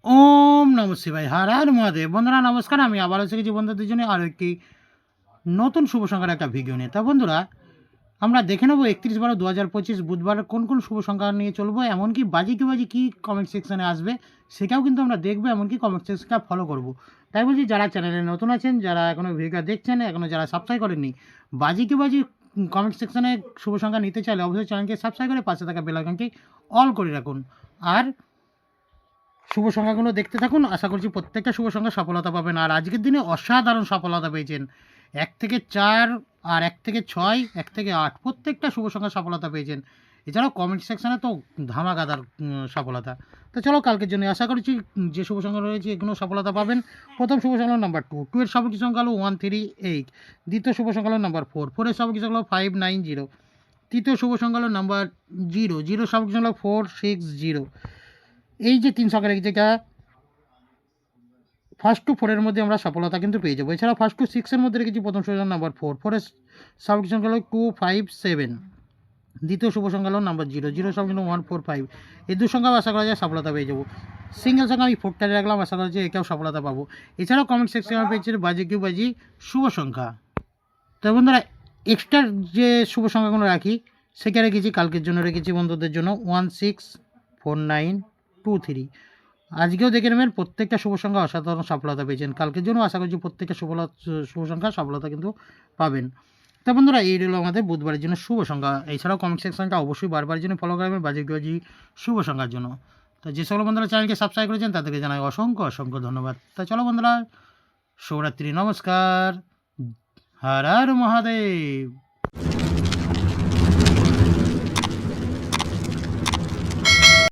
ওম নমঃ শিবায়। হর হর মহাদেব। বন্ধুরা নমস্কার, আমি আবার এসে গেছি বন্ধুদের জন্য আরও একটি নতুন শুভ সংখ্যার একটা ভিডিও নিয়ে। তা বন্ধুরা, আমরা দেখে নেবো 31/12/2025 বুধবার কোন কোন শুভ সংখ্যা নিয়ে চলবো, এমনকি বাজি কি বাজি কী কমেন্ট সেকশানে আসবে সেটাও কিন্তু আমরা দেখবো, এমনকি কমেন্ট সেকশনটা ফলো করব। তাই বলছি, যারা চ্যানেলে নতুন আছেন, যারা এখনও ভিডিওটা দেখছেন, এখনও যারা সাবস্ক্রাইব করেননি, বাজি কি বাজি কমেন্ট সেকশানে শুভ সংখ্যা নিতে চাইলে অবশ্যই চ্যানেলকে সাবস্ক্রাইব করে পাশে থাকা বেল আইকনটি অল করে রাখুন। আর শুভ সংখ্যাগুলো দেখতে থাকুন, আশা করছি প্রত্যেকটা শুভ সংখ্যা সফলতা পাবেন। আর আজকের দিনে অসাধারণ সফলতা পেয়েছেন। 1 থেকে 4 আর 1 থেকে 6, 1 থেকে 8 প্রত্যেকটা শুভ সংখ্যা সফলতা পেয়েছেন। এছাড়াও কমেন্ট সেকশানে তো ধামাকাদার সফলতা। তো চলো, কালকের জন্য আশা করছি যে শুভ সংখ্যা রয়েছে এগুলো সফলতা পাবেন। প্রথম শুভ সংখ্যা হলো নাম্বার 2, 2 এর সবকি সংখ্যা হলো 138। দ্বিতীয় শুভ সংখ্যা হলো নাম্বার 4, 4 এর সবকি সংখ্যা হলো 590। তৃতীয় শুভ সংখ্যা হলো নাম্বার 0, 0 সবকি সংখ্যা হলো 460। এই যে 3 সংখ্যা যেটা ফার্স্ট টু 4 এর মধ্যে আমরা সফলতা কিন্তু পেয়ে যাবো। এছাড়া ফার্স্ট টু 6 এর মধ্যে রেখেছি প্রথম শুভ সংখ্যা নাম্বার 4, 4 এর সবকি সংখ্যা হলো 257। দ্বিতীয় শুভ সংখ্যা হলো নাম্বার 0, 0 সবকি সংখ্যা 145। এই দু সংখ্যাও আশা করা যায় সফলতা পেয়ে যাবো। সিঙ্গেল সংখ্যা আমি 4টা রাখলাম, আশা করা যায় এটাও সফলতা পাবো। এছাড়াও কমেন্ট সেকশনে পেয়েছি বাজি কি বাজি শুভ সংখ্যা। তো বন্ধুরা, এক্সট্রা যে শুভ সংখ্যাগুলো রাখি সেটা রেখেছি কালকের জন্য, রেখেছি বন্ধুদের জন্য 164923। আজকেও দেখে নেবেন প্রত্যেকটা শুভ সংখ্যা অসাধারণ সফলতা পেয়েছেন। কালকের জন্য আশা করছি প্রত্যেকটা শুভ সংখ্যা সফলতা কিন্তু পাবেন। তা বন্ধুরা, এই রইল আমাদের বুধবারের জন্য শুভ সংখ্যা। এছাড়াও কমেন্ট সেকশনটা অবশ্যই বারবারের জন্য ফলো করবেন বাজি বাজি শুভ সংখ্যার জন্য। তো যে সকল বন্ধুরা চ্যানেলকে সাবস্ক্রাইব করেছেন তাদেরকে জানাই অসংখ্য অসংখ্য ধন্যবাদ। তা চলো বন্ধুরা, শুভরাত্রি, নমস্কার, হর হর মহাদেব।